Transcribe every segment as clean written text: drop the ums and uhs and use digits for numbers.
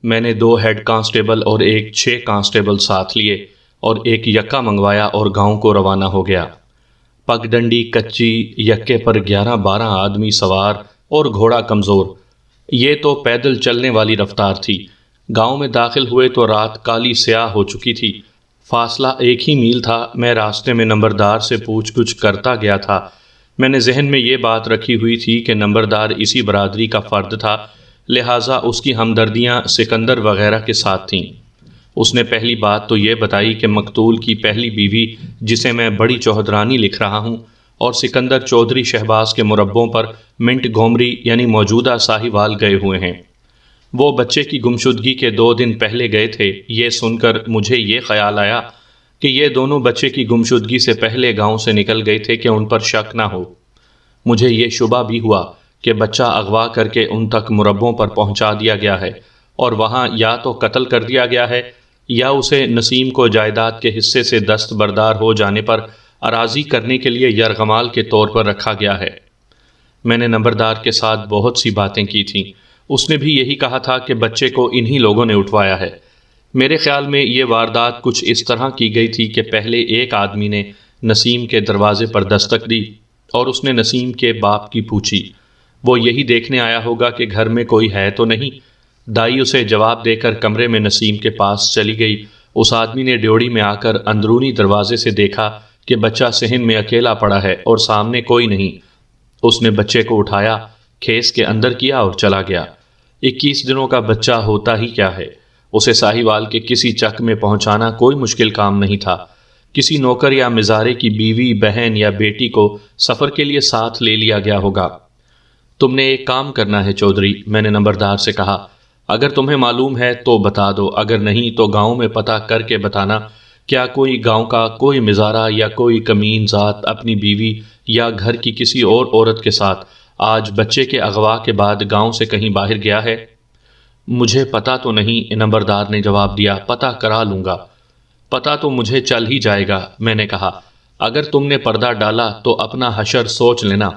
میں نے 2 head constable اور ایک 6 کانسٹیبل ساتھ لیے اور ایک یکا منگوایا اور گاؤں کو روانہ ہو گیا۔ پگڈنڈی کچی، یکے پر 11-12 آدمی سوار اور گھوڑا کمزور۔ یہ تو پیدل چلنے والی رفتار تھی۔ گاؤں میں داخل ہوئے تو رات کالی سیاہ ہو چکی تھی۔ فاصلہ 1 ہی میل تھا۔ میں راستے میں نمبردار سے پوچھ گچھ کرتا گیا تھا۔ میں نے ذہن میں یہ بات رکھی ہوئی تھی کہ نمبردار اسی برادری کا فرد تھا، لہٰذا اس کی ہمدردیاں سکندر وغیرہ کے ساتھ تھیں۔ اس نے پہلی بات تو یہ بتائی کہ مقتول کی پہلی بیوی، جسے میں بڑی چوہدرانی لکھ رہا ہوں، اور سکندر چودھری شہباز کے مربوں پر منٹ گومری یعنی موجودہ ساہیوال گئے ہوئے ہیں۔ وہ بچے کی گمشدگی کے 2 دن پہلے گئے تھے۔ یہ سن کر مجھے یہ خیال آیا کہ یہ دونوں بچے کی گمشدگی سے پہلے گاؤں سے نکل گئے تھے کہ ان پر شک نہ ہو۔ مجھے یہ شبہ بھی ہوا کہ بچہ اغوا کر کے ان تک مربوں پر پہنچا دیا گیا ہے اور وہاں یا تو قتل کر دیا گیا ہے یا اسے نسیم کو جائیداد کے حصے سے دستبردار ہو جانے پر اراضی کرنے کے لیے یرغمال کے طور پر رکھا گیا ہے۔ میں نے نمبردار کے ساتھ بہت سی باتیں کی تھیں۔ اس نے بھی یہی کہا تھا کہ بچے کو انہی لوگوں نے اٹھوایا ہے۔ میرے خیال میں یہ واردات کچھ اس طرح کی گئی تھی کہ پہلے ایک آدمی نے نسیم کے دروازے پر دستک دی اور اس نے نسیم کے باپ کی پوچھی۔ وہ یہی دیکھنے آیا ہوگا کہ گھر میں کوئی ہے تو نہیں۔ دائی اسے جواب دے کر کمرے میں نسیم کے پاس چلی گئی۔ اس آدمی نے ڈیوڑی میں آ کر اندرونی دروازے سے دیکھا کہ بچہ صحن میں اکیلا پڑا ہے اور سامنے کوئی نہیں۔ اس نے بچے کو اٹھایا، کھیس کے اندر کیا اور چلا گیا۔ 21 دنوں کا بچہ ہوتا ہی کیا ہے؟ اسے ساہیوال کے کسی چک میں پہنچانا کوئی مشکل کام نہیں تھا۔ کسی نوکر یا مزارے کی بیوی، بہن یا بیٹی کو سفر کے لیے ساتھ لے لیا گیا ہوگا۔ تم نے ایک کام کرنا ہے چودھری، میں نے نمبردار سے کہا۔ اگر تمہیں معلوم ہے تو بتا دو، اگر نہیں تو گاؤں میں پتہ کر کے بتانا۔ کیا کوئی گاؤں کا کوئی مزارہ یا کوئی کمین ذات اپنی بیوی یا گھر کی کسی اور عورت کے ساتھ آج بچے کے اغوا کے بعد گاؤں سے کہیں باہر گیا ہے؟ مجھے پتہ تو نہیں، نمبردار نے جواب دیا، پتہ کرا لوں گا۔ پتہ تو مجھے چل ہی جائے گا، میں نے کہا۔ اگر تم نے پردہ ڈالا تو اپنا حشر سوچ لینا۔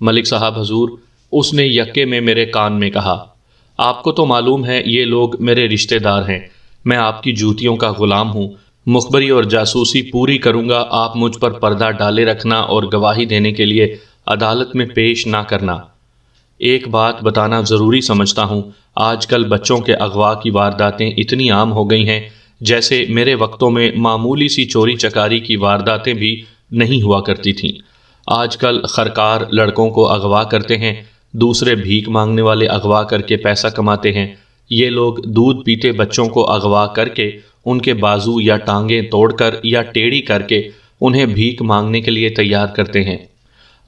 ملک صاحب حضور، اس نے یکے میں میرے کان میں کہا، آپ کو تو معلوم ہے یہ لوگ میرے رشتہ دار ہیں۔ میں آپ کی جوتیوں کا غلام ہوں۔ مخبری اور جاسوسی پوری کروں گا، آپ مجھ پر پردہ ڈالے رکھنا اور گواہی دینے کے لیے عدالت میں پیش نہ کرنا۔ ایک بات بتانا ضروری سمجھتا ہوں، آج کل بچوں کے اغوا کی وارداتیں اتنی عام ہو گئی ہیں جیسے میرے وقتوں میں معمولی سی چوری چکاری کی وارداتیں بھی نہیں ہوا کرتی تھیں۔ آج کل خرکار لڑکوں کو اغوا کرتے ہیں، دوسرے بھیک مانگنے والے اغوا کر کے پیسہ کماتے ہیں۔ یہ لوگ دودھ پیتے بچوں کو اغوا کر کے ان کے بازو یا ٹانگیں توڑ کر یا ٹیڑھی کر کے انہیں بھیک مانگنے کے لیے تیار کرتے ہیں۔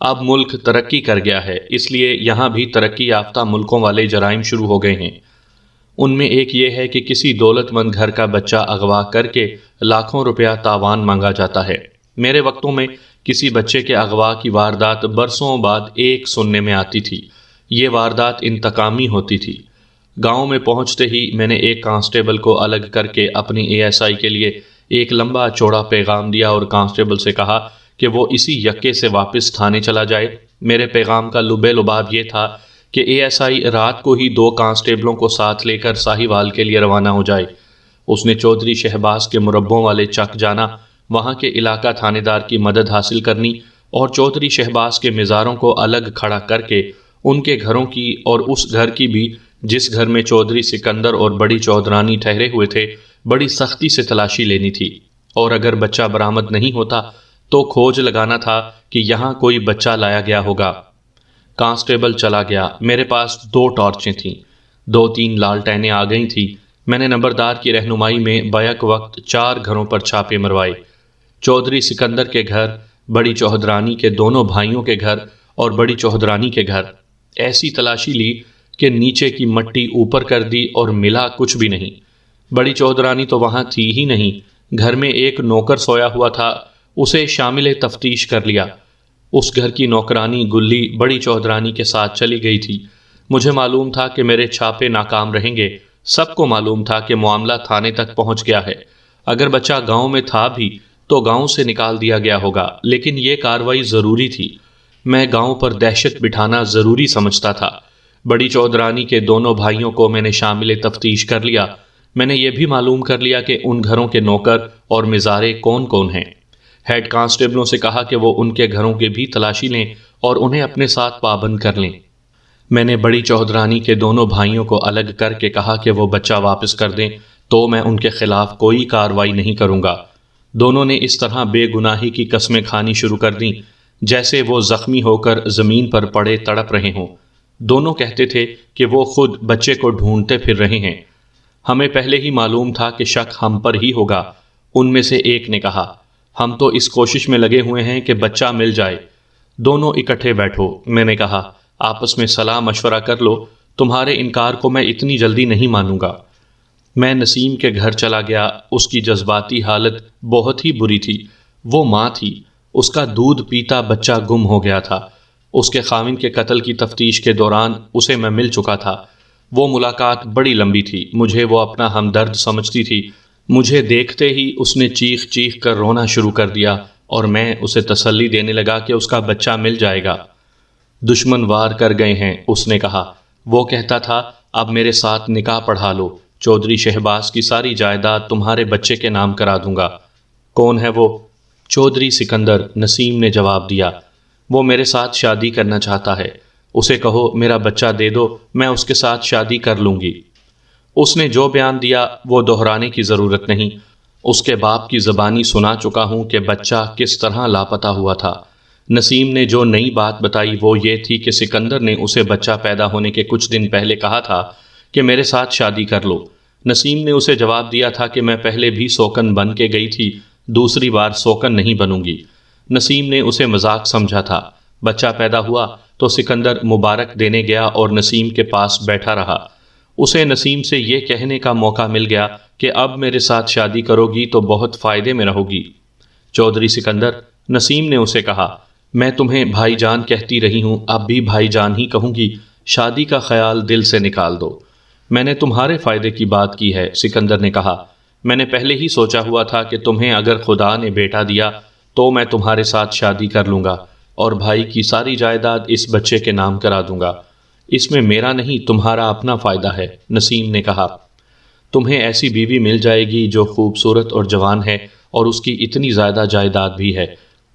اب ملک ترقی کر گیا ہے، اس لیے یہاں بھی ترقی یافتہ ملکوں والے جرائم شروع ہو گئے ہیں۔ ان میں ایک یہ ہے کہ کسی دولت مند گھر کا بچہ اغوا کر کے لاکھوں روپیہ تاوان مانگا جاتا ہے۔ میرے وقتوں میں کسی بچے کے اغوا کی واردات برسوں بعد ایک سننے میں آتی تھی۔ یہ واردات انتقامی ہوتی تھی۔ گاؤں میں پہنچتے ہی میں نے ایک کانسٹیبل کو الگ کر کے اپنی ASI کے لیے ایک لمبا چوڑا پیغام دیا اور کانسٹیبل سے کہا کہ وہ اسی یکے سے واپس تھانے چلا جائے۔ میرے پیغام کا لب لباب یہ تھا کہ ASI رات کو ہی 2 کانسٹیبلوں کو ساتھ لے کر ساہیوال کے لیے روانہ ہو جائے۔ اس نے چودھری شہباز کے مربوں والے چک جانا، وہاں کے علاقہ تھانے دار کی مدد حاصل کرنی اور چودھری شہباز کے مزاروں کو الگ کھڑا کر کے ان کے گھروں کی اور اس گھر کی بھی جس گھر میں چودھری سکندر اور بڑی چودرانی ٹھہرے ہوئے تھے بڑی سختی سے تلاشی لینی تھی، اور اگر بچہ برآمد نہیں ہوتا تو کھوج لگانا تھا کہ یہاں کوئی بچہ لایا گیا ہوگا۔ کانسٹیبل چلا گیا۔ میرے پاس 2 ٹارچیں تھیں، 2-3 لالٹینیں آ گئی تھیں۔ میں نے نمبردار کی رہنمائی میں بیک وقت 4 گھروں پر چھاپے مروائے۔ چودھری سکندر کے گھر، بڑی چوہدرانی کے دونوں بھائیوں کے گھر اور بڑی چوہدرانی کے گھر۔ ایسی تلاشی لی کہ نیچے کی مٹی اوپر کر دی اور ملا کچھ بھی نہیں۔ بڑی چوہدرانی تو وہاں تھی ہی نہیں۔ گھر میں ایک نوکر سویا ہوا تھا، اسے شامل تفتیش کر لیا۔ اس گھر کی نوکرانی گلی بڑی چوہدرانی کے ساتھ چلی گئی تھی۔ مجھے معلوم تھا کہ میرے چھاپے ناکام رہیں گے۔ سب کو معلوم تھا کہ معاملہ تھانے تک پہنچ گیا ہے۔ اگر بچہ گاؤں میں تھا بھی تو گاؤں سے نکال دیا گیا ہوگا، لیکن یہ کارروائی ضروری تھی۔ میں گاؤں پر دہشت بٹھانا ضروری سمجھتا تھا۔ بڑی چودرانی کے دونوں بھائیوں کو میں نے شامل تفتیش کر لیا۔ میں نے یہ بھی معلوم کر لیا کہ ان گھروں کے نوکر اور مزارے کون کون ہیں۔ ہیڈ کانسٹیبلوں سے کہا کہ وہ ان کے گھروں کی بھی تلاشی لیں اور انہیں اپنے ساتھ پابند کر لیں۔ میں نے بڑی چودرانی کے دونوں بھائیوں کو الگ کر کے کہا کہ وہ بچہ واپس کر دیں تو میں ان کے خلاف کوئی کارروائی نہیں کروں گا۔ دونوں نے اس طرح بے گناہی کی قسمیں کھانی شروع کر دیں جیسے وہ زخمی ہو کر زمین پر پڑے تڑپ رہے ہوں۔ دونوں کہتے تھے کہ وہ خود بچے کو ڈھونڈتے پھر رہے ہیں۔ ہمیں پہلے ہی معلوم تھا کہ شک ہم پر ہی ہوگا۔ ان میں سے ایک نے کہا، ہم تو اس کوشش میں لگے ہوئے ہیں کہ بچہ مل جائے۔ دونوں اکٹھے بیٹھو، میں نے کہا، آپس میں صلاح مشورہ کر لو، تمہارے انکار کو میں اتنی جلدی نہیں مانوں گا۔ میں نسیم کے گھر چلا گیا۔ اس کی جذباتی حالت بہت ہی بری تھی۔ وہ ماں تھی، اس کا دودھ پیتا بچہ گم ہو گیا تھا۔ اس کے خاوند کے قتل کی تفتیش کے دوران اسے میں مل چکا تھا۔ وہ ملاقات بڑی لمبی تھی۔ مجھے وہ اپنا ہمدرد سمجھتی تھی۔ مجھے دیکھتے ہی اس نے چیخ چیخ کر رونا شروع کر دیا اور میں اسے تسلی دینے لگا کہ اس کا بچہ مل جائے گا۔ دشمن وار کر گئے ہیں، اس نے کہا۔ وہ کہتا تھا، اب میرے ساتھ نکاح پڑھا لو، چودھری شہباز کی ساری جائیداد تمہارے بچے کے نام کرا دوں گا۔ کون ہے وہ؟ چودھری سکندر، نسیم نے جواب دیا۔ وہ میرے ساتھ شادی کرنا چاہتا ہے، اسے کہو میرا بچہ دے دو، میں اس کے ساتھ شادی کر لوں گی۔ اس نے جو بیان دیا وہ دہرانے کی ضرورت نہیں۔ اس کے باپ کی زبانی سنا چکا ہوں کہ بچہ کس طرح لاپتہ ہوا تھا۔ نسیم نے جو نئی بات بتائی وہ یہ تھی کہ سکندر نے اسے بچہ پیدا ہونے کے کچھ دن پہلے کہا تھا کہ میرے ساتھ شادی کر لو۔ نسیم نے اسے جواب دیا تھا کہ میں پہلے بھی سوکن بن کے گئی تھی، دوسری بار سوکن نہیں بنوں گی۔ نسیم نے اسے مذاق سمجھا تھا۔ بچہ پیدا ہوا تو سکندر مبارک دینے گیا اور نسیم کے پاس بیٹھا رہا۔ اسے نسیم سے یہ کہنے کا موقع مل گیا کہ اب میرے ساتھ شادی کرو گی تو بہت فائدے میں رہو گی۔ چودھری سکندر، نسیم نے اسے کہا، میں تمہیں بھائی جان کہتی رہی ہوں، اب بھی بھائی جان ہی کہوں گی، شادی کا خیال دل سے نکال دو۔ میں نے تمہارے فائدے کی بات کی ہے، سکندر نے کہا۔ میں نے پہلے ہی سوچا ہوا تھا کہ تمہیں اگر خدا نے بیٹا دیا تو میں تمہارے ساتھ شادی کر لوں گا اور بھائی کی ساری جائیداد اس بچے کے نام کرا دوں گا۔ اس میں میرا نہیں تمہارا اپنا فائدہ ہے، نسیم نے کہا۔ تمہیں ایسی بیوی مل جائے گی جو خوبصورت اور جوان ہے اور اس کی اتنی زیادہ جائیداد بھی ہے۔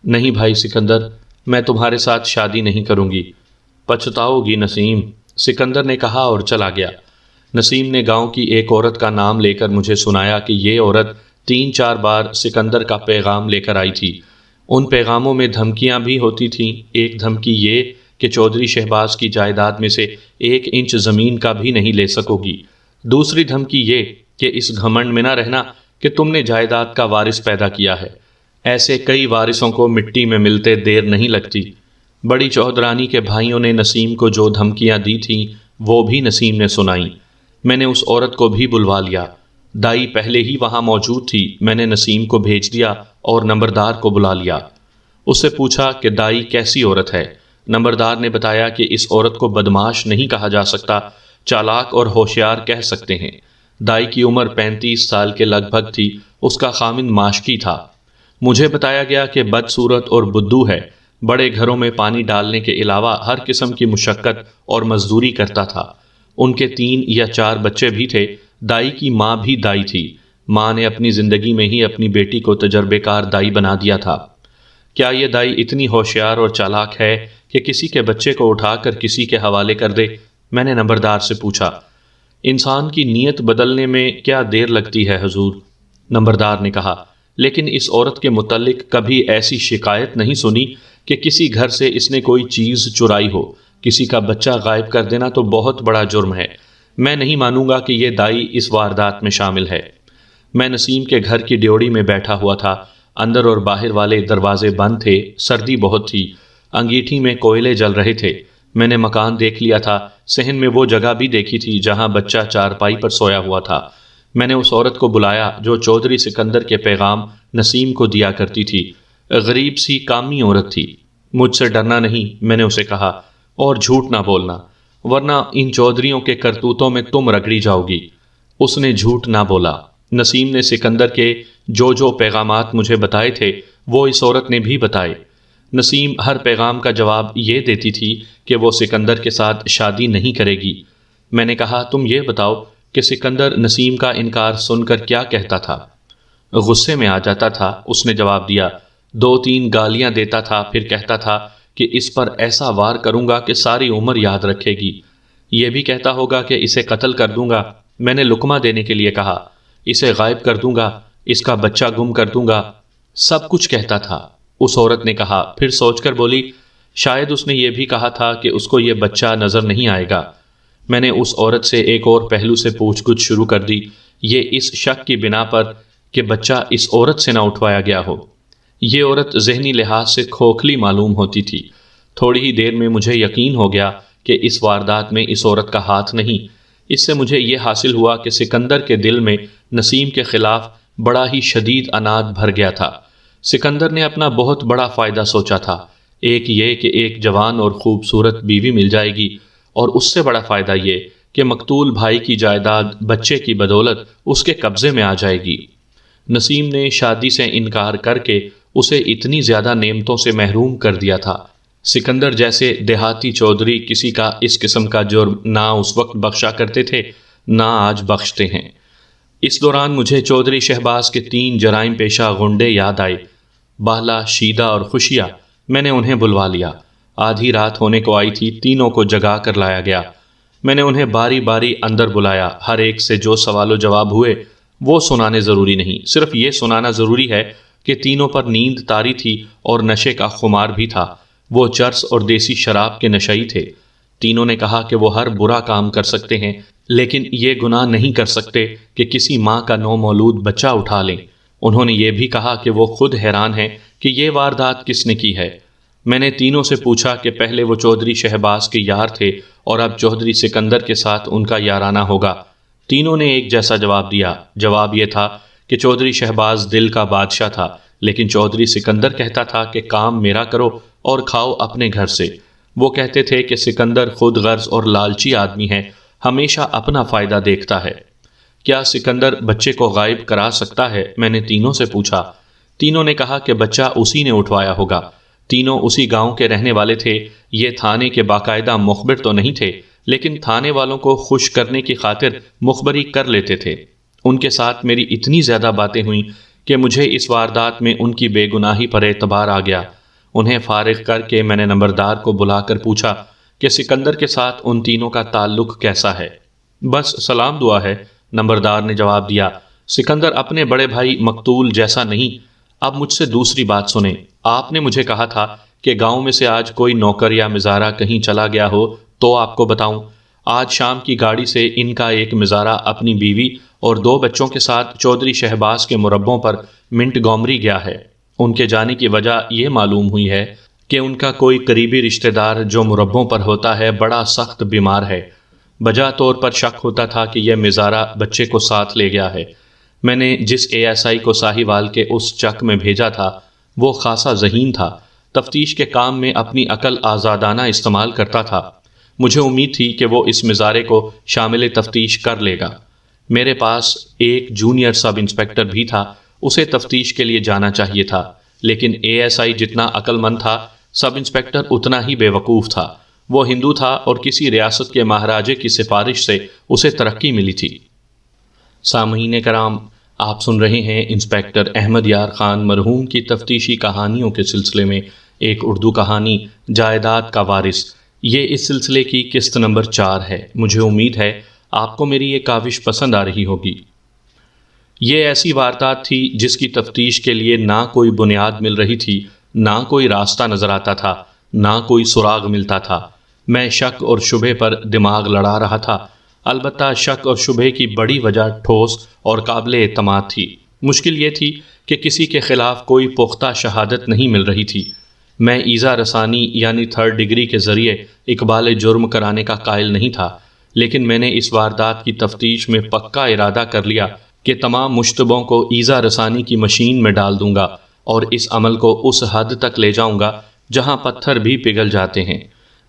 نہیں بھائی سکندر، میں تمہارے ساتھ شادی نہیں کروں گی، پچھتاؤ گی نسیم، سکندر نے کہا اور چلا گیا۔ نسیم نے گاؤں کی ایک عورت کا نام لے کر مجھے سنایا کہ یہ عورت 3-4 بار سکندر کا پیغام لے کر آئی تھی۔ ان پیغاموں میں دھمکیاں بھی ہوتی تھیں۔ ایک دھمکی یہ کہ چودھری شہباز کی جائیداد میں سے 1 انچ زمین کا بھی نہیں لے سکو گی۔ دوسری دھمکی یہ کہ اس گھمنڈ میں نہ رہنا کہ تم نے جائیداد کا وارث پیدا کیا ہے۔ ایسے کئی وارثوں کو مٹی میں ملتے دیر نہیں لگتی۔ بڑی چودرانی کے بھائیوں نے نسیم کو جو دھمکیاں دی تھیں وہ بھی نسیم نے سنائیں۔ میں نے اس عورت کو بھی بلوا لیا۔ دائی پہلے ہی وہاں موجود تھی۔ میں نے نسیم کو بھیج دیا اور نمبردار کو بلا لیا۔ اس سے پوچھا کہ دائی کیسی عورت ہے؟ نمبردار نے بتایا کہ اس عورت کو بدماش نہیں کہا جا سکتا، چالاک اور ہوشیار کہہ سکتے ہیں۔ دائی کی عمر 35 سال کے لگ بھگ تھی۔ اس کا خاوند ماشکی تھا۔ مجھے بتایا گیا کہ بدصورت اور بدو ہے، بڑے گھروں میں پانی ڈالنے کے علاوہ ہر قسم کی مشقت اور مزدوری کرتا تھا۔ ان کے 3 یا 4 بچے بھی تھے۔ دائی کی ماں بھی دائی تھی۔ ماں نے اپنی زندگی میں ہی اپنی بیٹی کو تجربے کار دائی بنا دیا تھا۔ کیا یہ دائی اتنی ہوشیار اور چالاک ہے کہ کسی کے بچے کو اٹھا کر کسی کے حوالے کر دے؟ میں نے نمبردار سے پوچھا۔ انسان کی نیت بدلنے میں کیا دیر لگتی ہے حضور، نمبردار نے کہا، لیکن اس عورت کے متعلق کبھی ایسی شکایت نہیں سنی کہ کسی گھر سے اس نے کوئی چیز چرائی ہو۔ کسی کا بچہ غائب کر دینا تو بہت بڑا جرم ہے۔ میں نہیں مانوں گا کہ یہ دائی اس واردات میں شامل ہے۔ میں نسیم کے گھر کی ڈیوڑی میں بیٹھا ہوا تھا۔ اندر اور باہر والے دروازے بند تھے، سردی بہت تھی، انگیٹھی میں کوئلے جل رہے تھے۔ میں نے مکان دیکھ لیا تھا، صحن میں وہ جگہ بھی دیکھی تھی جہاں بچہ چارپائی پر سویا ہوا تھا۔ میں نے اس عورت کو بلایا جو چودھری سکندر کے پیغام نسیم کو دیا کرتی تھی۔ غریب سی کامی عورت تھی۔ مجھ سے ڈرنا نہیں، میں نے اسے کہا، اور جھوٹ نہ بولنا، ورنہ ان چودھریوں کے کرتوتوں میں تم رگڑی جاؤ گی۔ اس نے جھوٹ نہ بولا۔ نسیم نے سکندر کے جو پیغامات مجھے بتائے تھے وہ اس عورت نے بھی بتائے۔ نسیم ہر پیغام کا جواب یہ دیتی تھی کہ وہ سکندر کے ساتھ شادی نہیں کرے گی۔ میں نے کہا تم یہ بتاؤ کہ سکندر نسیم کا انکار سن کر کیا کہتا تھا؟ غصے میں آ جاتا تھا، اس نے جواب دیا، 2-3 گالیاں دیتا تھا، پھر کہتا تھا کہ اس پر ایسا وار کروں گا کہ ساری عمر یاد رکھے گی۔ یہ بھی کہتا ہوگا کہ اسے قتل کر دوں گا، میں نے لقمہ دینے کے لیے کہا، اسے غائب کر دوں گا، اس کا بچہ گم کر دوں گا، سب کچھ کہتا تھا۔ اس عورت نے کہا، پھر سوچ کر بولی، شاید اس نے یہ بھی کہا تھا کہ اس کو یہ بچہ نظر نہیں آئے گا۔ میں نے اس عورت سے ایک اور پہلو سے پوچھ گچھ شروع کر دی، یہ اس شک کی بنا پر کہ بچہ اس عورت سے نہ اٹھوایا گیا ہو۔ یہ عورت ذہنی لحاظ سے کھوکھلی معلوم ہوتی تھی۔ تھوڑی ہی دیر میں مجھے یقین ہو گیا کہ اس واردات میں اس عورت کا ہاتھ نہیں۔ اس سے مجھے یہ حاصل ہوا کہ سکندر کے دل میں نسیم کے خلاف بڑا ہی شدید عناد بھر گیا تھا۔ سکندر نے اپنا بہت بڑا فائدہ سوچا تھا، ایک یہ کہ ایک جوان اور خوبصورت بیوی مل جائے گی، اور اس سے بڑا فائدہ یہ کہ مقتول بھائی کی جائیداد بچے کی بدولت اس کے قبضے میں آ جائے گی۔ نسیم نے شادی سے انکار کر کے اسے اتنی زیادہ نعمتوں سے محروم کر دیا تھا۔ سکندر جیسے دیہاتی چودھری کسی کا اس قسم کا جرم نہ اس وقت بخشا کرتے تھے، نہ آج بخشتے ہیں۔ اس دوران مجھے چودھری شہباز کے 3 جرائم پیشہ غنڈے یاد آئے، باہلا، شیدہ اور خوشیہ۔ میں نے انہیں بلوا لیا۔ آدھی رات ہونے کو آئی تھی، تینوں کو جگا کر لایا گیا۔ میں نے انہیں باری باری اندر بلایا، ہر ایک سے جو سوال و جواب ہوئے وہ سنانے ضروری نہیں، صرف یہ سنانا ضروری ہے کہ تینوں پر نیند طاری تھی اور نشے کا خمار بھی تھا۔ وہ چرس اور دیسی شراب کے نشئی تھے۔ تینوں نے کہا کہ وہ ہر برا کام کر سکتے ہیں، لیکن یہ گناہ نہیں کر سکتے کہ کسی ماں کا نومولود بچہ اٹھا لیں۔ انہوں نے یہ بھی کہا کہ وہ خود حیران ہیں کہ یہ واردات کس نے کی ہے۔ میں نے تینوں سے پوچھا کہ پہلے وہ چودھری شہباز کے یار تھے اور اب چودھری سکندر کے ساتھ ان کا یارانہ ہوگا۔ تینوں نے ایک جیسا جواب دیا۔ جواب یہ تھا کہ چودھری شہباز دل کا بادشاہ تھا، لیکن چودھری سکندر کہتا تھا کہ کام میرا کرو اور کھاؤ اپنے گھر سے۔ وہ کہتے تھے کہ سکندر خود غرض اور لالچی آدمی ہے، ہمیشہ اپنا فائدہ دیکھتا ہے۔ کیا سکندر بچے کو غائب کرا سکتا ہے؟ میں نے تینوں سے پوچھا۔ تینوں نے کہا کہ بچہ اسی نے اٹھوایا ہوگا۔ تینوں اسی گاؤں کے رہنے والے تھے۔ یہ تھانے کے باقاعدہ مخبر تو نہیں تھے، لیکن تھانے والوں کو خوش کرنے کی خاطر مخبری کر لیتے تھے۔ ان کے ساتھ میری اتنی زیادہ باتیں ہوئیں کہ مجھے اس واردات میں ان کی بے گناہی پر اعتبار آ گیا۔ انہیں فارغ کر کے میں نے نمبردار کو بلا کر پوچھا کہ سکندر کے ساتھ ان تینوں کا تعلق کیسا ہے؟ بس سلام دعا ہے، نمبردار نے جواب دیا۔ سکندر اپنے بڑے بھائی مقتول جیسا نہیں۔ اب مجھ سے دوسری بات سنیں۔ آپ نے مجھے کہا تھا کہ گاؤں میں سے آج کوئی نوکر یا مزارہ کہیں چلا گیا ہو تو آپ کو بتاؤں۔ آج شام کی گاڑی سے ان کا ایک مزارہ اپنی بیوی اور 2 بچوں کے ساتھ چودھری شہباز کے مربوں پر منٹ گومری گیا ہے۔ ان کے جانے کی وجہ یہ معلوم ہوئی ہے کہ ان کا کوئی قریبی رشتہ دار جو مربوں پر ہوتا ہے بڑا سخت بیمار ہے۔ بجا طور پر شک ہوتا تھا کہ یہ مزارہ بچے کو ساتھ لے گیا ہے۔ میں نے جس ASI کو ساہیوال کے اس چک میں بھیجا تھا وہ خاصا ذہین تھا، تفتیش کے کام میں اپنی عقل آزادانہ استعمال کرتا تھا۔ مجھے امید تھی کہ وہ اس مزارے کو شامل تفتیش کر لے گا۔ میرے پاس ایک جونیئر سب انسپیکٹر بھی تھا، اسے تفتیش کے لیے جانا چاہیے تھا، لیکن ASI جتنا عقل مند تھا، سب انسپیکٹر اتنا ہی بے وقوف تھا۔ وہ ہندو تھا اور کسی ریاست کے مہاراجے کی سفارش سے اسے ترقی ملی تھی۔ سامعین کرام، آپ سن رہے ہیں انسپیکٹر احمد یار خان مرحوم کی تفتیشی کہانیوں کے سلسلے میں ایک اردو کہانی جائیداد کا وارث۔ یہ اس سلسلے کی قسط نمبر 4 ہے۔ مجھے امید ہے آپ کو میری یہ کاوش پسند آ رہی ہوگی۔ یہ ایسی واردات تھی جس کی تفتیش کے لیے نہ کوئی بنیاد مل رہی تھی، نہ کوئی راستہ نظر آتا تھا، نہ کوئی سراغ ملتا تھا۔ میں شک اور شبہ پر دماغ لڑا رہا تھا۔ البتہ شک اور شبہ کی بڑی وجہ ٹھوس اور قابل اعتماد تھی۔ مشکل یہ تھی کہ کسی کے خلاف کوئی پختہ شہادت نہیں مل رہی تھی۔ میں ایذا رسانی یعنی 3rd ڈگری کے ذریعے اقبال جرم کرانے کا قائل نہیں تھا، لیکن میں نے اس واردات کی تفتیش میں پکا ارادہ کر لیا کہ تمام مشتبہوں کو ایذا رسانی کی مشین میں ڈال دوں گا اور اس عمل کو اس حد تک لے جاؤں گا جہاں پتھر بھی پگھل جاتے ہیں۔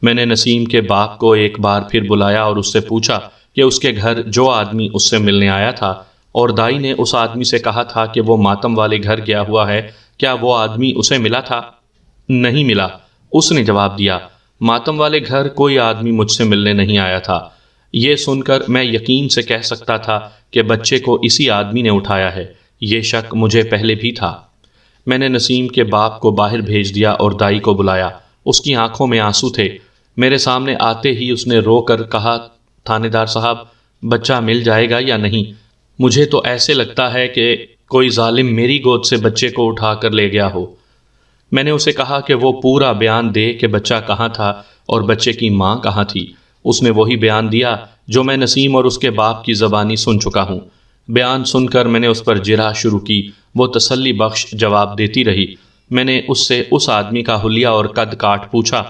میں نے نسیم کے باپ کو ایک بار پھر بلایا اور اس سے پوچھا کہ اس کے گھر جو آدمی اس سے ملنے آیا تھا اور دائی نے اس آدمی سے کہا تھا کہ وہ ماتم والے گھر گیا ہوا ہے، کیا وہ آدمی اسے ملا تھا؟ نہیں ملا، اس نے جواب دیا۔ ماتم والے گھر کوئی آدمی مجھ سے ملنے نہیں آیا تھا۔ یہ سن کر میں یقین سے کہہ سکتا تھا کہ بچے کو اسی آدمی نے اٹھایا ہے۔ یہ شک مجھے پہلے بھی تھا۔ میں نے نسیم کے باپ کو باہر بھیج دیا اور دائی کو بلایا۔ اس کی آنکھوں میں آنسو تھے۔ میرے سامنے آتے ہی اس نے رو کر کہا، تھانے دار صاحب، بچہ مل جائے گا یا نہیں؟ مجھے تو ایسے لگتا ہے کہ کوئی ظالم میری گود سے بچے کو اٹھا کر لے گیا ہو۔ میں نے اسے کہا کہ وہ پورا بیان دے کہ بچہ کہاں تھا اور بچے کی ماں کہاں تھی۔ اس نے وہی بیان دیا جو میں نسیم اور اس کے باپ کی زبانی سن چکا ہوں۔ بیان سن کر میں نے اس پر جرح شروع کی۔ وہ تسلی بخش جواب دیتی رہی۔ میں نے اس سے اس آدمی کا حلیہ اور قد کاٹ پوچھا۔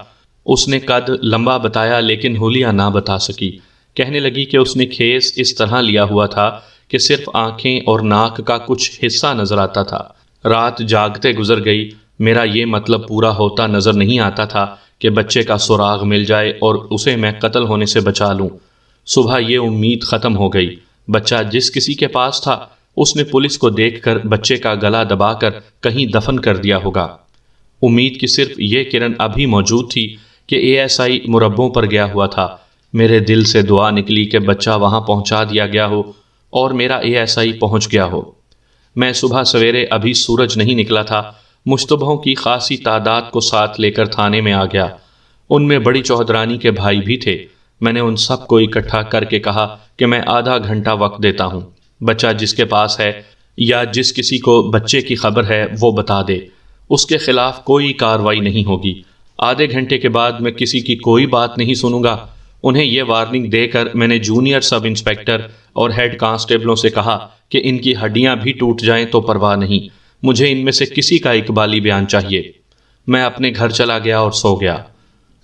اس نے قد لمبا بتایا لیکن حلیہ نہ بتا سکی۔ کہنے لگی کہ اس نے کھیس اس طرح لیا ہوا تھا کہ صرف آنکھیں اور ناک کا کچھ حصہ نظر آتا تھا۔ رات جاگتے گزر گئی۔ میرا یہ مطلب پورا ہوتا نظر نہیں آتا تھا کہ بچے کا سراغ مل جائے اور اسے میں قتل ہونے سے بچا لوں۔ صبح یہ امید ختم ہو گئی۔ بچہ جس کسی کے پاس تھا اس نے پولیس کو دیکھ کر بچے کا گلا دبا کر کہیں دفن کر دیا ہوگا۔ امید کی صرف یہ کرن ابھی موجود تھی کہ ASI مربوں پر گیا ہوا تھا۔ میرے دل سے دعا نکلی کہ بچہ وہاں پہنچا دیا گیا ہو اور میرا ASI پہنچ گیا ہو۔ میں صبح سویرے ابھی سورج نہیں نکلا تھا، مشتبہوں کی خاصی تعداد کو ساتھ لے کر تھانے میں آ گیا۔ ان میں بڑی چوہدرانی کے بھائی بھی تھے۔ میں نے ان سب کو اکٹھا کر کے کہا کہ میں آدھا گھنٹہ وقت دیتا ہوں۔ بچہ جس کے پاس ہے یا جس کسی کو بچے کی خبر ہے وہ بتا دے۔ اس کے خلاف کوئی کارروائی نہیں ہوگی۔ آدھے گھنٹے کے بعد میں کسی کی کوئی بات نہیں سنوں گا۔ انہیں یہ وارننگ دے کر میں نے جونیئر سب انسپیکٹر اور ہیڈ کانسٹیبلوں سے کہا کہ ان کی ہڈیاں بھی ٹوٹ جائیں تو پرواہ نہیں، مجھے ان میں سے کسی کا اقبالی بیان چاہیے۔ میں اپنے گھر چلا گیا اور سو گیا۔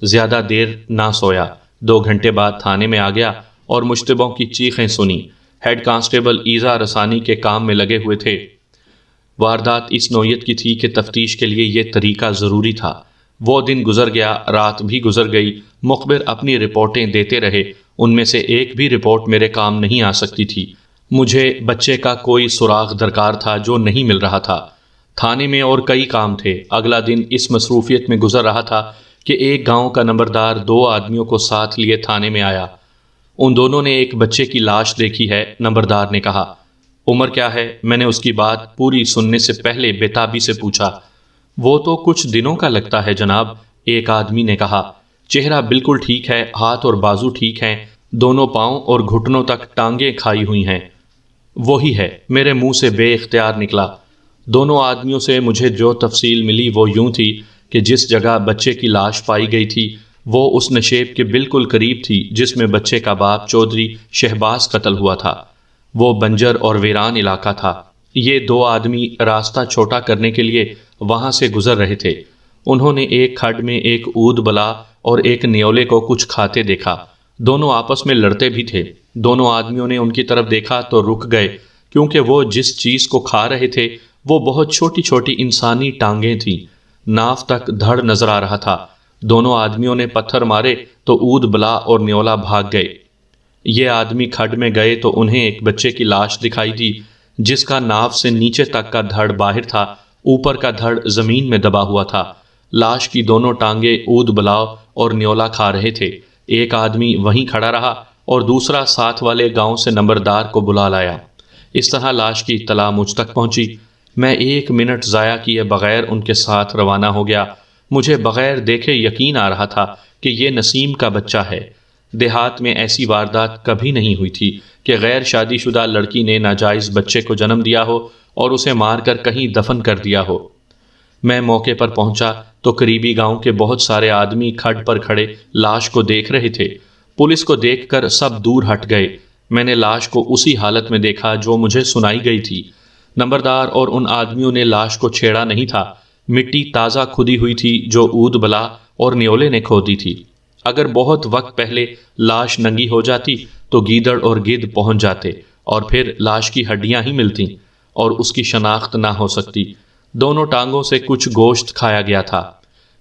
زیادہ دیر نہ سویا۔ 2 گھنٹے بعد تھانے میں آ گیا اور مشتبہوں کی چیخیں سنی۔ ہیڈ کانسٹیبل ایذا رسانی کے کام میں لگے ہوئے تھے۔ واردات اس نوعیت کی تھی کہ تفتیش کے لیے یہ طریقہ ضروری تھا۔ وہ دن گزر گیا، رات بھی گزر گئی، مخبر اپنی رپورٹیں دیتے رہے، ان میں سے ایک بھی رپورٹ میرے کام نہیں آ سکتی تھی۔ مجھے بچے کا کوئی سراغ درکار تھا جو نہیں مل رہا تھا۔ تھانے میں اور کئی کام تھے۔ اگلا دن اس مصروفیت میں گزر رہا تھا کہ ایک گاؤں کا نمبردار 2 آدمیوں کو ساتھ لیے تھانے میں آیا۔ ان دونوں نے ایک بچے کی لاش دیکھی ہے، نمبردار نے کہا۔ عمر کیا ہے؟ میں نے اس کی بات پوری سننے سے پہلے بےتابی سے پوچھا۔ وہ تو کچھ دنوں کا لگتا ہے جناب، ایک آدمی نے کہا۔ چہرہ بالکل ٹھیک ہے، ہاتھ اور بازو ٹھیک ہیں، دونوں پاؤں اور گھٹنوں تک ٹانگیں کھائی ہوئی ہیں۔ وہی ہے، میرے منہ سے بے اختیار نکلا۔ دونوں آدمیوں سے مجھے جو تفصیل ملی وہ یوں تھی کہ جس جگہ بچے کی لاش پائی گئی تھی وہ اس نشیب کے بالکل قریب تھی جس میں بچے کا باپ چودھری شہباز قتل ہوا تھا۔ وہ بنجر اور ویران علاقہ تھا۔ یہ 2 آدمی راستہ چھوٹا کرنے کے لیے وہاں سے گزر رہے تھے۔ انہوں نے ایک کھڈ میں ایک اود بلا اور ایک نیولے کو کچھ کھاتے دیکھا۔ دونوں آپس میں لڑتے بھی تھے۔ دونوں آدمیوں نے ان کی طرف دیکھا تو رک گئے کیونکہ وہ جس چیز کو کھا رہے تھے وہ بہت چھوٹی چھوٹی انسانی ٹانگیں تھیں۔ ناف تک دھڑ نظر آ رہا تھا۔ دونوں آدمیوں نے پتھر مارے تو اود بلا اور نیولا بھاگ گئے۔ یہ آدمی کھڈ میں گئے تو انہیں ایک بچے کی لاش دکھائی دی جس کا ناف سے نیچے تک کا دھڑ باہر تھا، اوپر کا دھڑ زمین میں دبا ہوا تھا۔ لاش کی دونوں ٹانگیں اود بلاؤ اور نیولا کھا رہے تھے۔ ایک آدمی وہیں کھڑا رہا اور دوسرا ساتھ والے گاؤں سے نمبردار کو بلا لایا۔ اس طرح لاش کی اطلاع مجھ تک پہنچی۔ میں 1 منٹ ضائع کیے بغیر ان کے ساتھ روانہ ہو گیا۔ مجھے بغیر دیکھے یقین آ رہا تھا کہ یہ نسیم کا بچہ ہے۔ دیہات میں ایسی واردات کبھی نہیں ہوئی تھی کہ غیر شادی شدہ لڑکی نے ناجائز بچے کو جنم دیا ہو اور اسے مار کر کہیں دفن کر دیا ہو۔ میں موقع پر پہنچا تو قریبی گاؤں کے بہت سارے آدمی کھڈ پر کھڑے لاش کو دیکھ رہے تھے۔ پولیس کو دیکھ کر سب دور ہٹ گئے۔ میں نے لاش کو اسی حالت میں دیکھا جو مجھے سنائی گئی تھی۔ نمبردار اور ان آدمیوں نے لاش کو چھیڑا نہیں تھا۔ مٹی تازہ کھودی ہوئی تھی جو اود بلا اور نیولے نے کھودی تھی۔ اگر بہت وقت پہلے لاش ننگی ہو جاتی تو گیدڑ اور گدھ پہنچ جاتے اور پھر لاش کی ہڈیاں ہی ملتی اور اس کی شناخت نہ ہو سکتی۔ دونوں ٹانگوں سے کچھ گوشت کھایا گیا تھا۔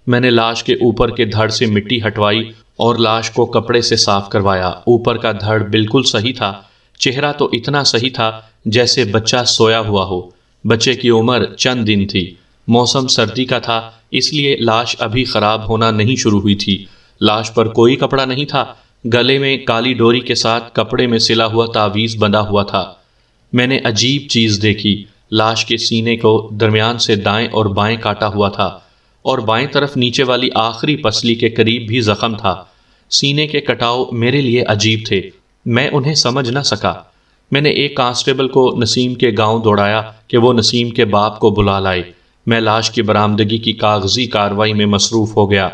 میں نے لاش کے اوپر کے دھڑ سے مٹی ہٹوائی اور لاش کو کپڑے سے صاف کروایا۔ اوپر کا دھڑ بالکل صحیح تھا۔ چہرہ تو اتنا صحیح تھا جیسے بچہ سویا ہوا ہو۔ بچے کی عمر چند دن تھی۔ موسم سردی کا تھا اس لیے لاش ابھی خراب ہونا نہیں شروع ہوئی تھی۔ لاش پر کوئی کپڑا نہیں تھا، گلے میں کالی ڈوری کے ساتھ کپڑے میں سلا ہوا تعویذ بندھا ہوا تھا۔ میں نے عجیب چیز دیکھی، لاش کے سینے کو درمیان سے دائیں اور بائیں کاٹا ہوا تھا، اور بائیں طرف نیچے والی آخری پسلی کے قریب بھی زخم تھا۔ سینے کے کٹاؤ میرے لیے عجیب تھے، میں انہیں سمجھ نہ سکا۔ میں نے ایک کانسٹیبل کو نسیم کے گاؤں دوڑایا کہ وہ نسیم کے باپ کو بلا لائے۔ میں لاش کی برآمدگی کی کاغذی کارروائی میں مصروف ہو گیا۔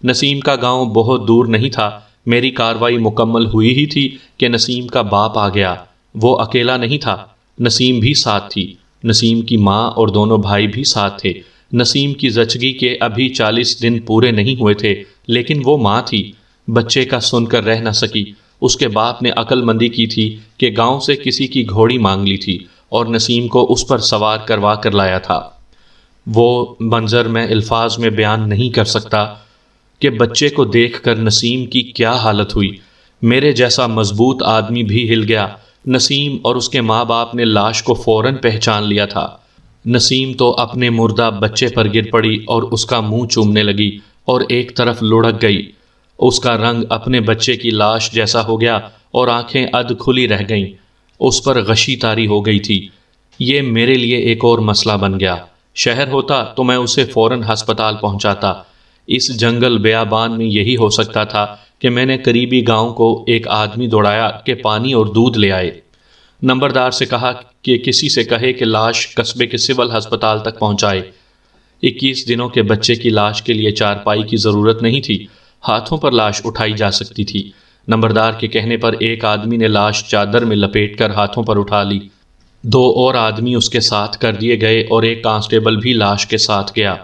نسیم کا گاؤں بہت دور نہیں تھا۔ میری کارروائی مکمل ہوئی ہی تھی کہ نسیم کا باپ آ گیا۔ وہ اکیلا نہیں تھا، نسیم بھی ساتھ تھی۔ نسیم کی ماں اور دونوں بھائی بھی ساتھ تھے۔ نسیم کی زچگی کے ابھی 40 دن پورے نہیں ہوئے تھے، لیکن وہ ماں تھی، بچے کا سن کر رہ نہ سکی۔ اس کے باپ نے عقل مندی کی تھی کہ گاؤں سے کسی کی گھوڑی مانگ لی تھی اور نسیم کو اس پر سوار کروا کر لایا تھا۔ وہ منظر میں الفاظ میں بیان نہیں کر سکتا کہ بچے کو دیکھ کر نسیم کی کیا حالت ہوئی۔ میرے جیسا مضبوط آدمی بھی ہل گیا۔ نسیم اور اس کے ماں باپ نے لاش کو فوراً پہچان لیا تھا۔ نسیم تو اپنے مردہ بچے پر گر پڑی اور اس کا منہ چومنے لگی اور ایک طرف لڑک گئی۔ اس کا رنگ اپنے بچے کی لاش جیسا ہو گیا اور آنکھیں ادھ کھلی رہ گئیں۔ اس پر غشی طاری ہو گئی تھی۔ یہ میرے لیے ایک اور مسئلہ بن گیا۔ شہر ہوتا تو میں اسے فوراً ہسپتال پہنچاتا۔ اس جنگل بیابان میں یہی ہو سکتا تھا کہ میں نے قریبی گاؤں کو ایک آدمی دوڑایا کہ پانی اور دودھ لے آئے۔ نمبردار سے کہا کہ کسی سے کہے کہ لاش قصبے کے سول ہسپتال تک پہنچائے۔ 21 دنوں کے بچے کی لاش کے لیے چارپائی کی ضرورت نہیں تھی، ہاتھوں پر لاش اٹھائی جا سکتی تھی۔ نمبردار کے کہنے پر ایک آدمی نے لاش چادر میں لپیٹ کر ہاتھوں پر اٹھا لی۔ 2 اور آدمی اس کے ساتھ کر دیے گئے اور ایک کانسٹیبل بھی لاش کے ساتھ گیا۔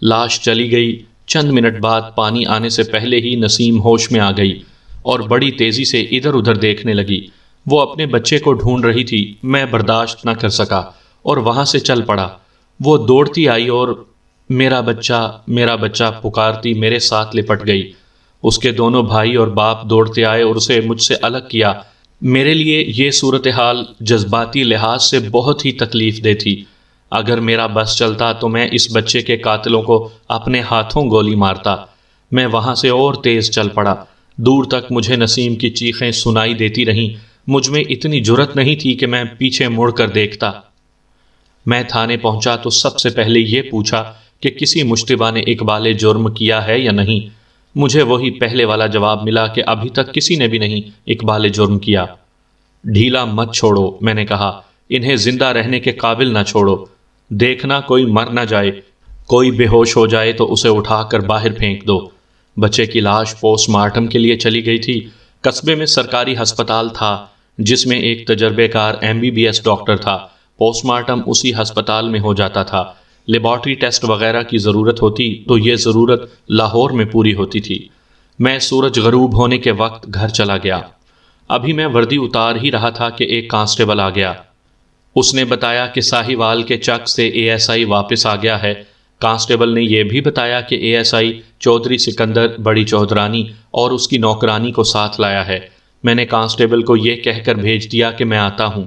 لاش چلی گئی۔ چند منٹ بعد پانی آنے سے پہلے ہی نسیم ہوش میں آ گئی اور بڑی تیزی سے ادھر ادھر دیکھنے لگی۔ وہ اپنے بچے کو ڈھونڈ رہی تھی۔ میں برداشت نہ کر سکا اور وہاں سے چل پڑا۔ وہ دوڑتی آئی اور میرا بچہ پکارتی میرے ساتھ لپٹ گئی۔ اس کے دونوں بھائی اور باپ دوڑتے آئے اور اسے مجھ سے الگ کیا۔ میرے لیے یہ صورتحال جذباتی لحاظ سے بہت ہی تکلیف دہ تھی۔ اگر میرا بس چلتا تو میں اس بچے کے قاتلوں کو اپنے ہاتھوں گولی مارتا۔ میں وہاں سے اور تیز چل پڑا۔ دور تک مجھے نسیم کی چیخیں سنائی دیتی رہیں۔ مجھ میں اتنی جرت نہیں تھی کہ میں پیچھے مڑ کر دیکھتا۔ میں تھانے پہنچا تو سب سے پہلے یہ پوچھا کہ کسی مشتبہ نے اقبال جرم کیا ہے یا نہیں۔ مجھے وہی پہلے والا جواب ملا کہ ابھی تک کسی نے بھی نہیں اقبال جرم کیا۔ ڈھیلا مت چھوڑو، میں نے کہا، انہیں زندہ رہنے کے قابل نہ چھوڑو۔ دیکھنا کوئی مر نہ جائے، کوئی بے ہوش ہو جائے تو اسے اٹھا کر باہر پھینک دو۔ بچے کی لاش پوسٹ مارٹم کے لیے چلی گئی تھی۔ قصبے میں سرکاری ہسپتال تھا جس میں ایک تجربے کار MBBS ڈاکٹر تھا۔ پوسٹ مارٹم اسی ہسپتال میں ہو جاتا تھا۔ لیبارٹری ٹیسٹ وغیرہ کی ضرورت ہوتی تو یہ ضرورت لاہور میں پوری ہوتی تھی۔ میں سورج غروب ہونے کے وقت گھر چلا گیا۔ ابھی میں وردی اتار ہی رہا تھا کہ ایک کانسٹیبل آ گیا۔ اس نے بتایا کہ ساہیوال کے چک سے ASI واپس آ گیا ہے۔ کانسٹیبل نے یہ بھی بتایا کہ ASI چودھری سکندر بڑی چودھرانی اور اس کی نوکرانی کو ساتھ لایا ہے۔ میں نے کانسٹیبل کو یہ کہہ کر بھیج دیا کہ میں آتا ہوں۔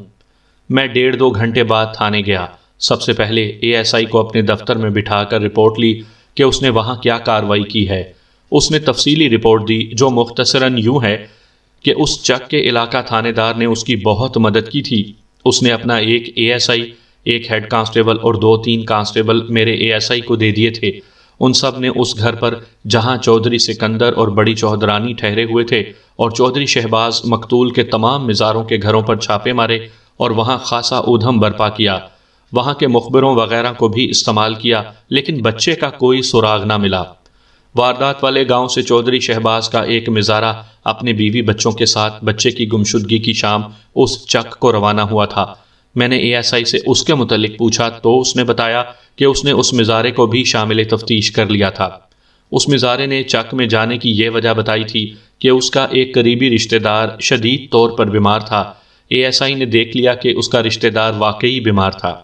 میں 1.5-2 گھنٹے بعد تھانے گیا۔ سب سے پہلے ASI کو اپنے دفتر میں بٹھا کر رپورٹ لی کہ اس نے وہاں کیا کارروائی کی ہے۔ اس نے تفصیلی رپورٹ دی جو مختصراً یوں ہے کہ اس چک کے علاقہ تھانے دار نے اس کی بہت مدد کی تھی۔ اس نے اپنا ایک ASI، ایک ہیڈ کانسٹیبل اور 2-3 کانسٹیبل میرے ASI کو دے دیے تھے۔ ان سب نے اس گھر پر جہاں چودھری سکندر اور بڑی چودھرانی ٹھہرے ہوئے تھے اور چودھری شہباز مقتول کے تمام مزاروں کے گھروں پر چھاپے مارے اور وہاں خاصا ادھم برپا کیا۔ وہاں کے مخبروں وغیرہ کو بھی استعمال کیا، لیکن بچے کا کوئی سراغ نہ ملا۔ واردات والے گاؤں سے چودھری شہباز کا ایک مزارہ اپنے بیوی بچوں کے ساتھ بچے کی گمشدگی کی شام اس چک کو روانہ ہوا تھا۔ میں نے ASI سے اس کے متعلق پوچھا تو اس نے بتایا کہ اس نے اس مزارے کو بھی شامل تفتیش کر لیا تھا۔ اس مزارے نے چک میں جانے کی یہ وجہ بتائی تھی کہ اس کا ایک قریبی رشتہ دار شدید طور پر بیمار تھا۔ ASI نے دیکھ لیا کہ اس کا رشتہ دار واقعی بیمار تھا۔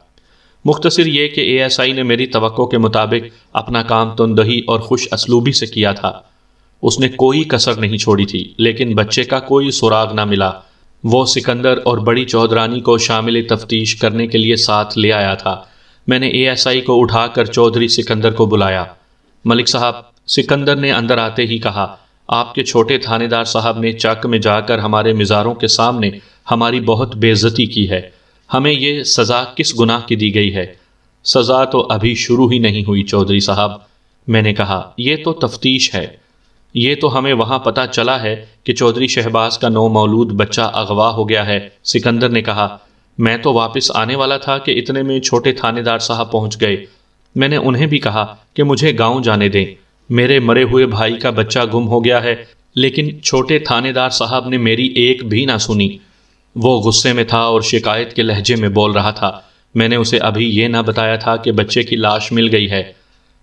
مختصر یہ کہ ASI نے میری توقع کے مطابق اپنا کام تندہی اور خوش اسلوبی سے کیا تھا۔ اس نے کوئی کسر نہیں چھوڑی تھی، لیکن بچے کا کوئی سراغ نہ ملا۔ وہ سکندر اور بڑی چودھرانی کو شامل تفتیش کرنے کے لیے ساتھ لے آیا تھا۔ میں نے ASI کو اٹھا کر چودھری سکندر کو بلایا۔ ملک صاحب، سکندر نے اندر آتے ہی کہا، آپ کے چھوٹے تھانے دار صاحب نے چک میں جا کر ہمارے مزاروں کے سامنے ہماری بہت بے عزتی کی ہے۔ ہمیں یہ سزا کس گناہ کی دی گئی ہے؟ سزا تو ابھی شروع ہی نہیں ہوئی چودھری صاحب، میں نے کہا، یہ تو تفتیش ہے۔ یہ تو ہمیں وہاں پتہ چلا ہے کہ چودھری شہباز کا نو مولود بچہ اغوا ہو گیا ہے۔ سکندر نے کہا، میں تو واپس آنے والا تھا کہ اتنے میں چھوٹے تھانے دار صاحب پہنچ گئے۔ میں نے انہیں بھی کہا کہ مجھے گاؤں جانے دیں، میرے مرے ہوئے بھائی کا بچہ گم ہو گیا ہے، لیکن چھوٹے تھانے دار صاحب نے میری ایک بھی نہ سنی۔ وہ غصے میں تھا اور شکایت کے لہجے میں بول رہا تھا۔ میں نے اسے ابھی یہ نہ بتایا تھا کہ بچے کی لاش مل گئی ہے۔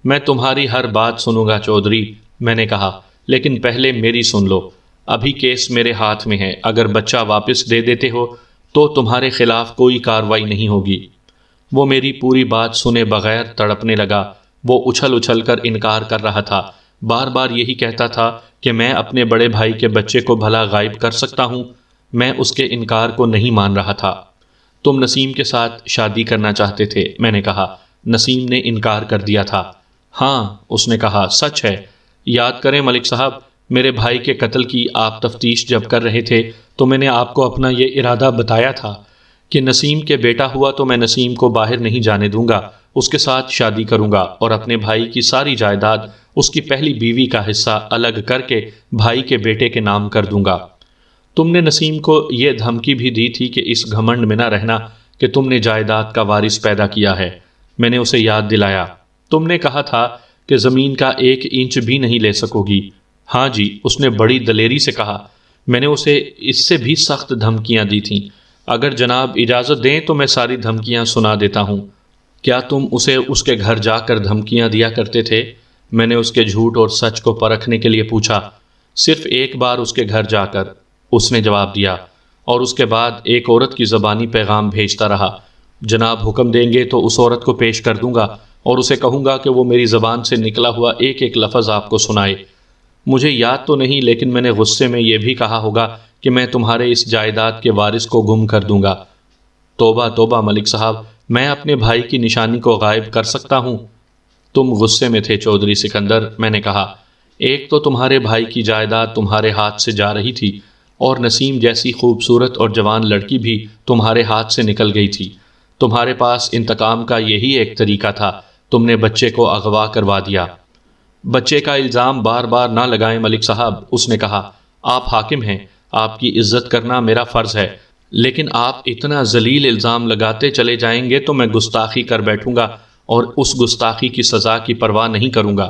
میں تمہاری ہر بات سنوں گا چودھری، میں نے کہا، لیکن پہلے میری سن لو۔ ابھی کیس میرے ہاتھ میں ہے، اگر بچہ واپس دے دیتے ہو تو تمہارے خلاف کوئی کارروائی نہیں ہوگی۔ وہ میری پوری بات سنے بغیر تڑپنے لگا۔ وہ اچھل اچھل کر انکار کر رہا تھا، بار بار یہی کہتا تھا کہ میں اپنے بڑے بھائی کے بچے کو بھلا غائب کر سکتا ہوں۔ میں اس کے انکار کو نہیں مان رہا تھا۔ تم نسیم کے ساتھ شادی کرنا چاہتے تھے، میں نے کہا۔ نسیم نے انکار کر دیا تھا۔ ہاں، اس نے کہا، سچ ہے۔ یاد کریں ملک صاحب، میرے بھائی کے قتل کی آپ تفتیش جب کر رہے تھے تو میں نے آپ کو اپنا یہ ارادہ بتایا تھا کہ نسیم کے بیٹا ہوا تو میں نسیم کو باہر نہیں جانے دوں گا، اس کے ساتھ شادی کروں گا اور اپنے بھائی کی ساری جائیداد اس کی پہلی بیوی کا حصہ الگ کر کے بھائی کے بیٹے کے نام کر دوں گا۔ تم نے نسیم کو یہ دھمکی بھی دی تھی کہ اس گھمنڈ میں نہ رہنا کہ تم نے جائیداد کا وارث پیدا کیا ہے۔ میں نے اسے یاد دلایا، تم نے کہا تھا کہ زمین کا 1 انچ بھی نہیں لے سکو گی۔ ہاں جی، اس نے بڑی دلیری سے کہا۔ میں نے اسے اس سے بھی سخت دھمکیاں دی تھیں۔ اگر جناب اجازت دیں تو میں ساری دھمکیاں سنا دیتا ہوں۔ کیا تم اسے اس کے گھر جا کر دھمکیاں دیا کرتے تھے؟ میں نے اس کے جھوٹ اور سچ کو پرکھنے کے لیے پوچھا۔ صرف ایک بار اس کے گھر جا کر، اس نے جواب دیا، اور اس کے بعد ایک عورت کی زبانی پیغام بھیجتا رہا۔ جناب حکم دیں گے تو اس عورت کو پیش کر دوں گا اور اسے کہوں گا کہ وہ میری زبان سے نکلا ہوا ایک ایک لفظ آپ کو سنائے۔ مجھے یاد تو نہیں، لیکن میں نے غصے میں یہ بھی کہا ہوگا کہ میں تمہارے اس جائیداد کے وارث کو گم کر دوں گا۔ توبہ توبہ ملک صاحب، میں اپنے بھائی کی نشانی کو غائب کر سکتا ہوں؟ تم غصے میں تھے چودھری سکندر، میں نے کہا۔ ایک تو تمہارے بھائی کی جائیداد تمہارے ہاتھ سے جا رہی تھی، اور نسیم جیسی خوبصورت اور جوان لڑکی بھی تمہارے ہاتھ سے نکل گئی تھی۔ تمہارے پاس انتقام کا یہی ایک طریقہ تھا، تم نے بچے کو اغوا کروا دیا۔ بچے کا الزام بار بار نہ لگائیں ملک صاحب، اس نے کہا۔ آپ حاکم ہیں، آپ کی عزت کرنا میرا فرض ہے، لیکن آپ اتنا ذلیل الزام لگاتے چلے جائیں گے تو میں گستاخی کر بیٹھوں گا اور اس گستاخی کی سزا کی پرواہ نہیں کروں گا۔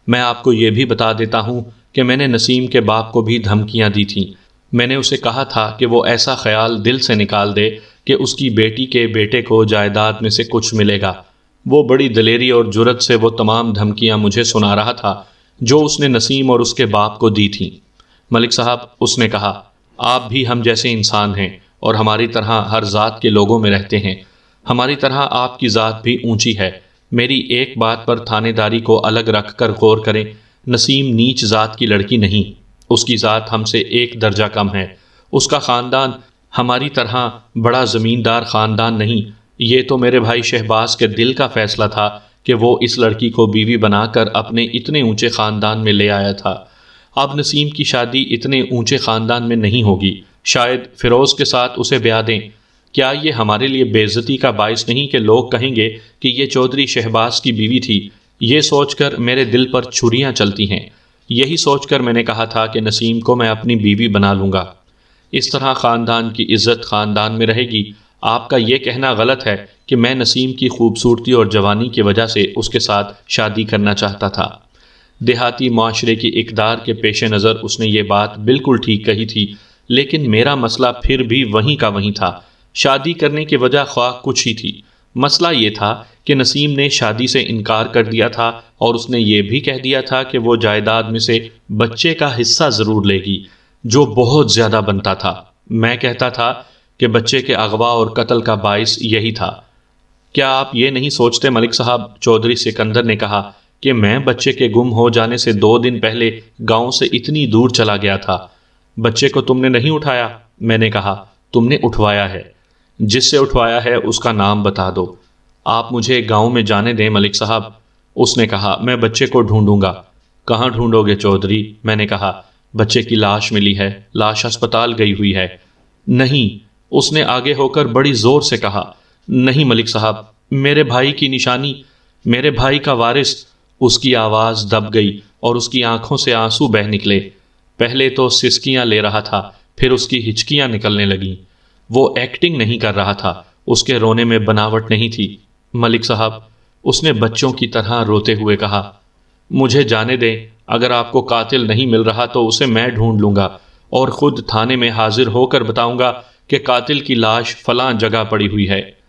میں آپ کو یہ بھی بتا دیتا ہوں کہ میں نے نسیم کے باپ کو بھی دھمکیاں دی تھیں۔ میں نے اسے کہا تھا کہ وہ ایسا خیال دل سے نکال دے کہ اس کی بیٹی کے بیٹے کو جائیداد میں سے کچھ ملے گا۔ وہ بڑی دلیری اور جرت سے وہ تمام دھمکیاں مجھے سنا رہا تھا جو اس نے نسیم اور اس کے باپ کو دی تھیں۔ ملک صاحب، اس نے کہا، آپ بھی ہم جیسے انسان ہیں اور ہماری طرح ہر ذات کے لوگوں میں رہتے ہیں۔ ہماری طرح آپ کی ذات بھی اونچی ہے۔ میری ایک بات پر تھانے داری کو الگ رکھ کر غور کریں، نسیم نیچ ذات کی لڑکی نہیں، اس کی ذات ہم سے ایک درجہ کم ہے۔ اس کا خاندان ہماری طرح بڑا زمیندار خاندان نہیں۔ یہ تو میرے بھائی شہباز کے دل کا فیصلہ تھا کہ وہ اس لڑکی کو بیوی بنا کر اپنے اتنے اونچے خاندان میں لے آیا تھا۔ اب نسیم کی شادی اتنے اونچے خاندان میں نہیں ہوگی، شاید فیروز کے ساتھ اسے بیاہ دیں۔ کیا یہ ہمارے لیے بے عزتی کا باعث نہیں کہ لوگ کہیں گے کہ یہ چودھری شہباز کی بیوی تھی؟ یہ سوچ کر میرے دل پر چھریاں چلتی ہیں۔ یہی سوچ کر میں نے کہا تھا کہ نسیم کو میں اپنی بیوی بنا لوں گا۔ اس طرح خاندان کی عزت خاندان میں رہے گی۔ آپ کا یہ کہنا غلط ہے کہ میں نسیم کی خوبصورتی اور جوانی کی وجہ سے اس کے ساتھ شادی کرنا چاہتا تھا۔ دیہاتی معاشرے کی اقدار کے پیش نظر اس نے یہ بات بالکل ٹھیک کہی تھی، لیکن میرا مسئلہ پھر بھی وہیں کا وہیں تھا۔ شادی کرنے کی وجہ خواہ کچھ ہی تھی، مسئلہ یہ تھا کہ نسیم نے شادی سے انکار کر دیا تھا اور اس نے یہ بھی کہہ دیا تھا کہ وہ جائیداد میں سے بچے کا حصہ ضرور لے گی، جو بہت زیادہ بنتا تھا۔ میں کہتا تھا کہ بچے کے اغوا اور قتل کا باعث یہی تھا۔ کیا آپ یہ نہیں سوچتے ملک صاحب، چودھری سکندر نے کہا، کہ میں بچے کے گم ہو جانے سے 2 دن پہلے گاؤں سے اتنی دور چلا گیا تھا؟ بچے کو تم نے نہیں اٹھایا؟ میں نے کہا، تم نے اٹھوایا ہے۔ جس سے اٹھوایا ہے اس کا نام بتا دو۔ آپ مجھے گاؤں میں جانے دیں ملک صاحب۔ اس نے کہا میں بچے کو ڈھونڈوں گا۔ کہاں ڈھونڈو گے چودھری؟ میں نے کہا بچے کی لاش ملی ہے، لاش اسپتال گئی ہوئی ہے۔ نہیں، اس نے آگے ہو کر بڑی زور سے کہا، نہیں ملک صاحب، میرے بھائی کی نشانی، میرے بھائی کا وارث۔ اس کی آواز دب گئی اور اس کی آنکھوں سے آنسو بہہ نکلے۔ پہلے تو سسکیاں لے رہا تھا، پھر اس کی ہچکیاں نکلنے لگیں۔ وہ ایکٹنگ نہیں کر رہا تھا، اس کے رونے میں بناوٹ نہیں تھی۔ ملک صاحب، اس نے بچوں کی طرح روتے ہوئے کہا، مجھے جانے دیں، اگر آپ کو قاتل نہیں مل رہا تو اسے میں ڈھونڈ لوں گا اور خود تھانے میں حاضر ہو کر بتاؤں گا کہ قاتل کی لاش فلاں جگہ پڑی ہوئی ہے۔